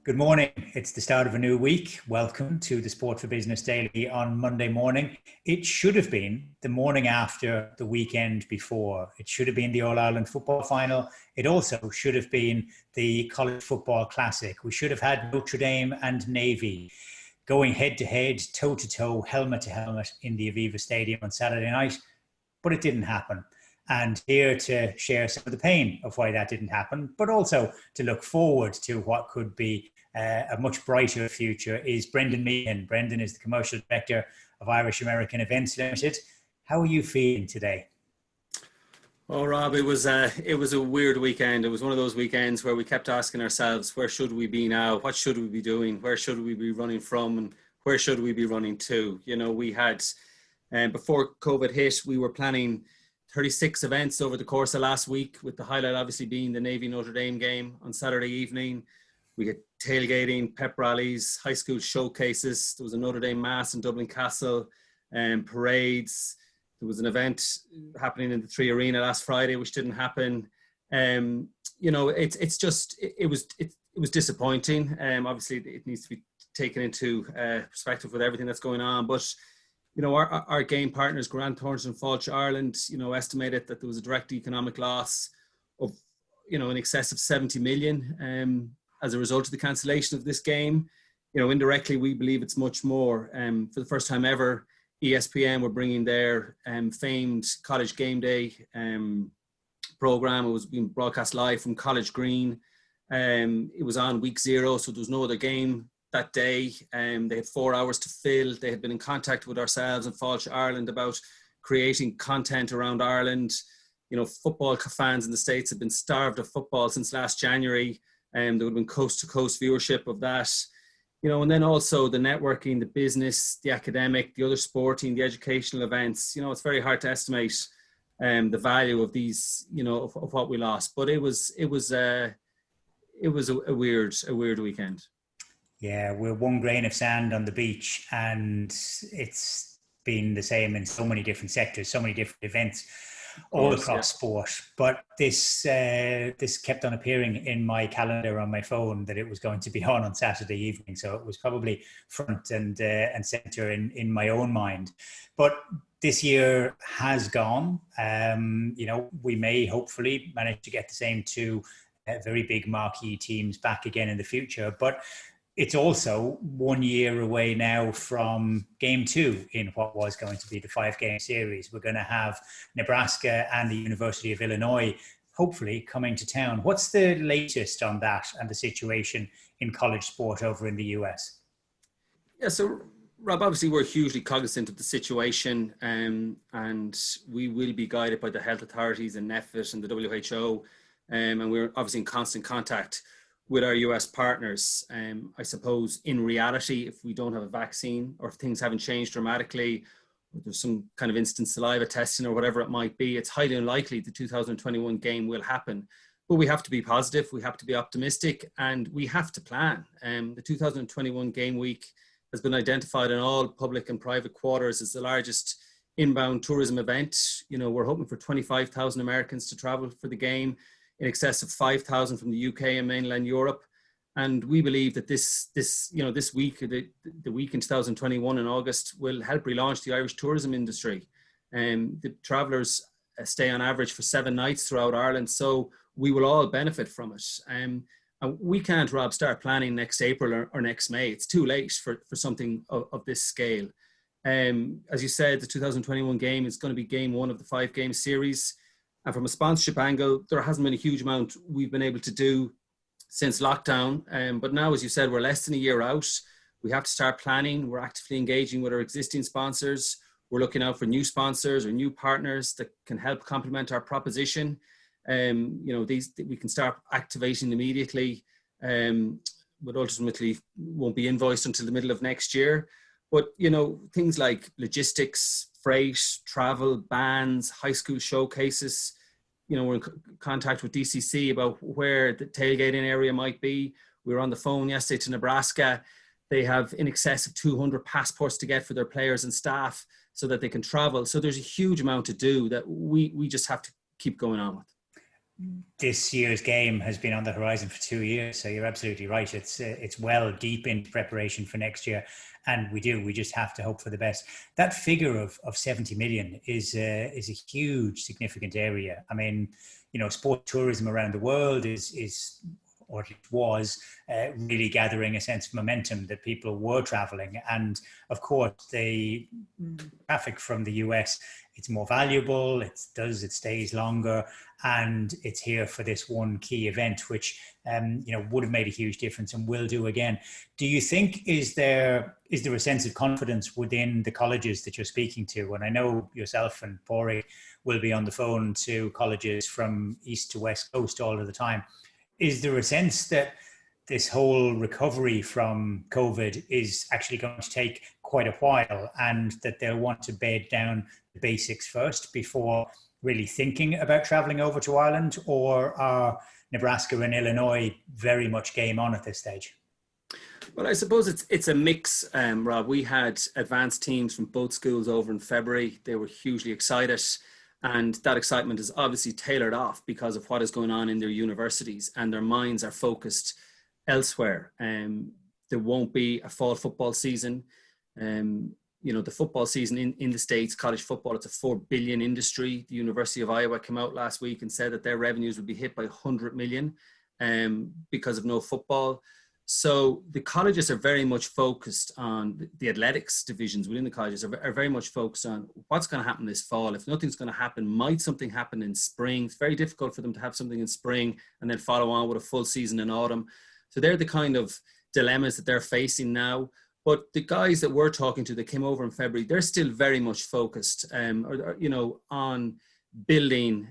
Good morning. It's the start of a new week. Welcome to the Sport for Business Daily on Monday morning. It should have been the morning after the weekend before. It should have been the All-Ireland football final. It also should have been the College Football Classic. We should have had Notre Dame and Navy going head-to-head, toe-to-toe, helmet-to-helmet in the Aviva Stadium on Saturday night, but it didn't happen. And here to share some of the pain of why that didn't happen, but also to look forward to what could be a much brighter future is Brendan Meehan. Brendan is the Commercial Director of Irish American Events Limited. How are you feeling today? Oh, Rob, it was a weird weekend. It was one of those weekends where we kept asking ourselves, where should we be now? What should we be doing? Where should we be running from? And where should we be running to? You know, we had, before COVID hit, we were planning 36 events over the course of last week, with the highlight obviously being the Navy Notre Dame game on Saturday evening. We had tailgating, pep rallies, high school showcases. There was a Notre Dame Mass in Dublin Castle, parades. There was an event happening in the Three Arena last Friday, which didn't happen. You know, it was disappointing. Obviously, it needs to be taken into perspective with everything that's going on. But you know, our game partners, Grant Thornton and Falch Ireland, you know, estimated that there was a direct economic loss of, you know, in excess of 70 million as a result of the cancellation of this game. You know, indirectly, we believe it's much more. For the first time ever, ESPN were bringing their famed College Game Day program. It was being broadcast live from College Green. It was on week 0, so there was no other game that day. They had 4 hours to fill. They had been in contact with ourselves and Falch Ireland about creating content around Ireland. You know, football fans in the States have been starved of football since last January. There would have been coast-to-coast viewership of that. You know, and then also the networking, the business, the academic, the other sporting, the educational events. You know, it's very hard to estimate the value of these, you know, of what we lost. But it was a weird weekend. Yeah, we're one grain of sand on the beach, and it's been the same in so many different sectors, so many different events all across sport. But this kept on appearing in my calendar on my phone that it was going to be on Saturday evening. So it was probably front and center in my own mind. But this year has gone. You know, we may hopefully manage to get the same two very big marquee teams back again in the future. But it's also 1 year away now from game 2 in what was going to be the 5-game series. We're going to have Nebraska and the University of Illinois hopefully coming to town. What's the latest on that and the situation in college sport over in the US? Yeah, so Rob, obviously we're hugely cognizant of the situation, and we will be guided by the health authorities and NEFIT and the WHO, and we're obviously in constant contact with our US partners. I suppose in reality, if we don't have a vaccine or if things haven't changed dramatically, or there's some kind of instant saliva testing or whatever it might be, it's highly unlikely the 2021 game will happen. But we have to be positive, we have to be optimistic, and we have to plan. The 2021 game week has been identified in all public and private quarters as the largest inbound tourism event. You know, we're hoping for 25,000 Americans to travel for the game, in excess of 5,000 from the UK and mainland Europe. And we believe that this week, the week in 2021 in August, will help relaunch the Irish tourism industry. The travellers stay on average for 7 nights throughout Ireland, so we will all benefit from it. And we can't, Rob, start planning next April or next May. It's too late for something of this scale. As you said, the 2021 game is going to be game 1 of the 5-game series. And from a sponsorship angle, there hasn't been a huge amount we've been able to do since lockdown. But now, as you said, we're less than a year out. We have to start planning. We're actively engaging with our existing sponsors. We're looking out for new sponsors or new partners that can help complement our proposition. You know, we can start activating immediately, but ultimately won't be invoiced until the middle of next year. But, you know, things like logistics, freight, travel, bands, high school showcases. You know, we're in contact with DCC about where the tailgating area might be. We were on the phone yesterday to Nebraska. They have in excess of 200 passports to get for their players and staff so that they can travel. So there's a huge amount to do that we just have to keep going on with. this year's game has been on the horizon for 2 years. So you're absolutely right. It's well deep into preparation for next year. And we just have to hope for the best. That figure of 70 million is a huge, significant area. I mean, sport tourism around the world is or it was really gathering a sense of momentum, that people were traveling. And of course, the traffic from the US, it's more valuable, it stays longer, and it's here for this one key event, which would have made a huge difference and will do again. Do you think, is there a sense of confidence within the colleges that you're speaking to? And I know yourself and Pori will be on the phone to colleges from east to west coast all of the time. Is there a sense that this whole recovery from COVID is actually going to take quite a while, and that they'll want to bed down the basics first before really thinking about traveling over to Ireland? Or are Nebraska and Illinois very much game on at this stage? Well, I suppose it's a mix, Rob. We had advanced teams from both schools over in February. They were hugely excited. And that excitement is obviously tailored off because of what is going on in their universities, and their minds are focused elsewhere. There won't be a fall football season. The football season in the States, college football, it's a $4 billion industry. The University of Iowa came out last week and said that their revenues would be hit by 100 million because of no football. So the colleges are very much focused on, the athletics divisions within the colleges are very much focused on what's going to happen this fall. If nothing's going to happen, might something happen in spring? It's very difficult for them to have something in spring and then follow on with a full season in autumn. So they're the kind of dilemmas that they're facing now. But the guys that we're talking to that came over in February, they're still very much focused on building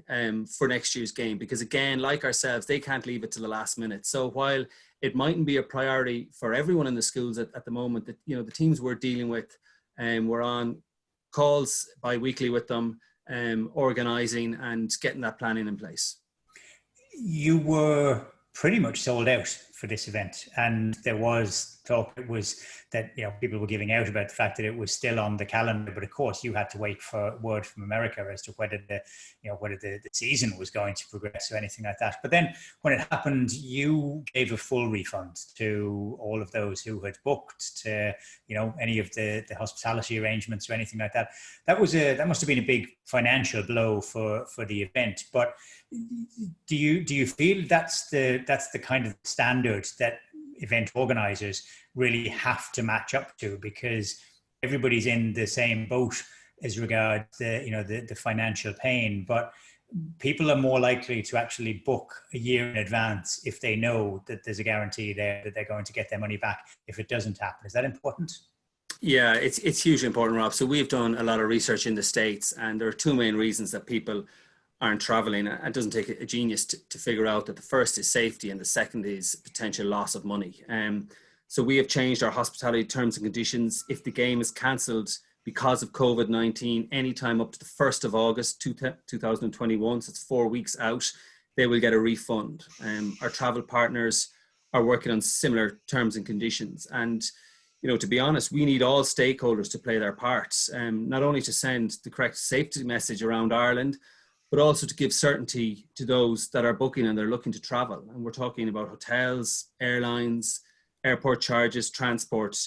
for next year's game, because again, like ourselves, they can't leave it to the last minute. So while it mightn't be a priority for everyone in the schools at the moment, that the teams we're dealing with, we're on calls bi-weekly with them, organising and getting that planning in place. You were pretty much sold out for this event, and there was talk that people were giving out about the fact that it was still on the calendar, but of course you had to wait for word from America as to whether the season was going to progress or anything like that. But then when it happened, you gave a full refund to all of those who had booked, to any of the hospitality arrangements or anything like that. That must have been a big financial blow for the event. But do you feel that's the kind of standard that event organizers really have to match up to, because everybody's in the same boat as regards the financial pain, but people are more likely to actually book a year in advance if they know that there's a guarantee there that they're going to get their money back if it doesn't happen. Is that important? Yeah, it's hugely important, Rob. So we've done a lot of research in the States, and there are two main reasons that people aren't traveling. It doesn't take a genius to figure out that the first is safety and the second is potential loss of money. So we have changed our hospitality terms and conditions. If the game is cancelled because of COVID-19, anytime up to the 1st of August 2021, so it's 4 weeks out, they will get a refund. Our travel partners are working on similar terms and conditions. And to be honest, we need all stakeholders to play their parts, not only to send the correct safety message around Ireland, but also to give certainty to those that are booking and they're looking to travel. And we're talking about hotels, airlines, airport charges, transport.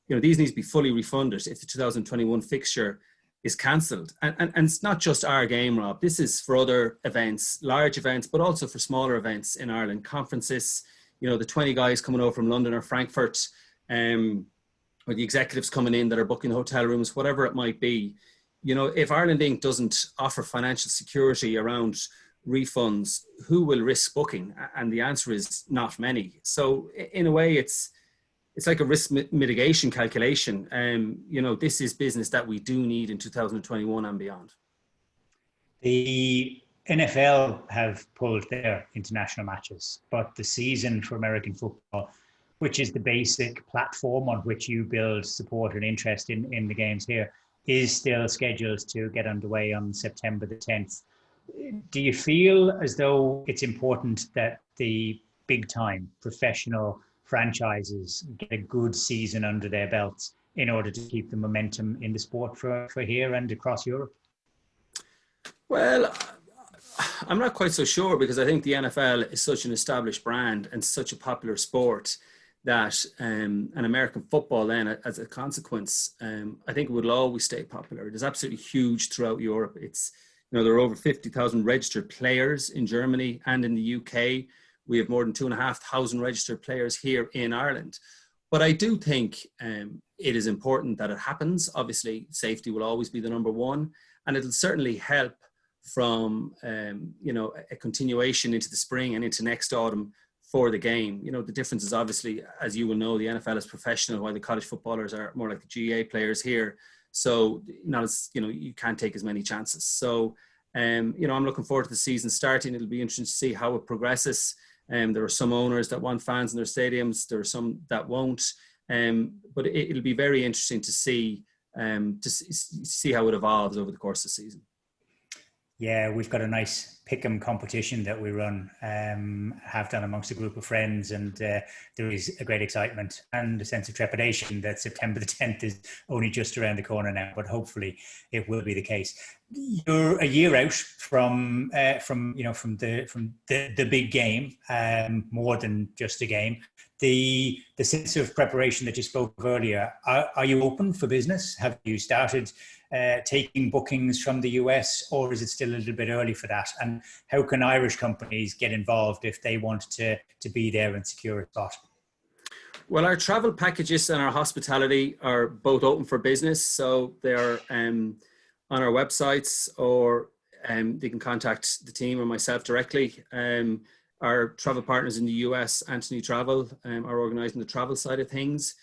These need to be fully refunded if the 2021 fixture is cancelled. And it's not just our game, Rob. This is for other events, large events, but also for smaller events in Ireland, conferences, the 20 guys coming over from London or Frankfurt, or the executives coming in that are booking hotel rooms, whatever it might be. If Ireland Inc. doesn't offer financial security around refunds, who will risk booking? And the answer is not many. So in a way, it's like a risk mitigation calculation. This is business that we do need in 2021 and beyond. The NFL have pulled their international matches, but the season for American football, which is the basic platform on which you build support and interest in the games here, is still scheduled to get underway on September the 10th. Do you feel as though it's important that the big time professional franchises get a good season under their belts in order to keep the momentum in the sport for here and across Europe? Well, I'm not quite so sure, because I think the NFL is such an established brand and such a popular sport that an American football then, as a consequence, I think it will always stay popular. It is absolutely huge throughout Europe. It's, there are over 50,000 registered players in Germany and in the UK. We have more than 2,500 registered players here in Ireland. But I do think it is important that it happens. Obviously, safety will always be the number one, and it'll certainly help from a continuation into the spring and into next autumn for the game. The difference is, obviously, as you will know, the NFL is professional, while the college footballers are more like the GA players here. So not as, you can't take as many chances. So I'm looking forward to the season starting. It'll be interesting to see how it progresses. There are some owners that want fans in their stadiums. There are some that won't. But it'll be very interesting to see how it evolves over the course of the season. Yeah, we've got a nice pick'em competition that we run, have done amongst a group of friends, and there is a great excitement and a sense of trepidation that September the 10th is only just around the corner now, but hopefully it will be the case. You're a year out from the big game, more than just a game. The sense of preparation that you spoke of earlier, are you open for business? Have you started taking bookings from the US, or is it still a little bit early for that? And how can Irish companies get involved if they want to be there and secure a spot? Well, our travel packages and our hospitality are both open for business. So they're on our websites, or they can contact the team or myself directly. Our travel partners in the US, Anthony Travel, are organising the travel side of things.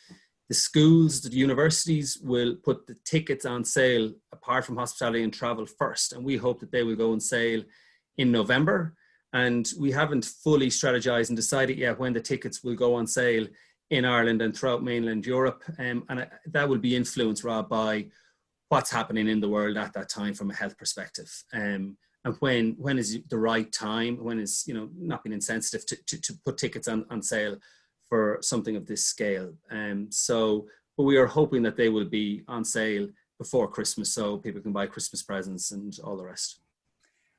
The schools, the universities will put the tickets on sale apart from hospitality and travel first. And we hope that they will go on sale in November. And we haven't fully strategized and decided yet when the tickets will go on sale in Ireland and throughout mainland Europe. And that will be influenced, Rob, by what's happening in the world at that time from a health perspective. And when is the right time, when is, not being insensitive to put tickets on sale for something of this scale. But we are hoping that they will be on sale before Christmas, so people can buy Christmas presents and all the rest.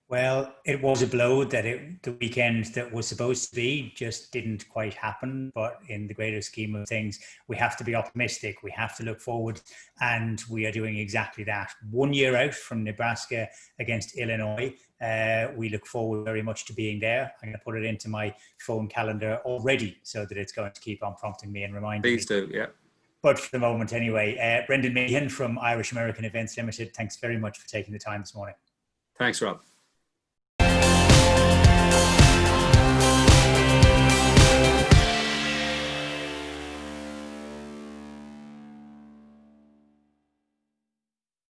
Well, it was a blow that the weekend that was supposed to be just didn't quite happen. But in the greater scheme of things, we have to be optimistic. We have to look forward, and we are doing exactly that. 1 year out from Nebraska against Illinois. We look forward very much to being there. I'm going to put it into my phone calendar already so that it's going to keep on prompting me and reminding me. Please do, yeah. But for the moment anyway, Brendan Meehan from Irish American Events Limited, thanks very much for taking the time this morning. Thanks, Rob.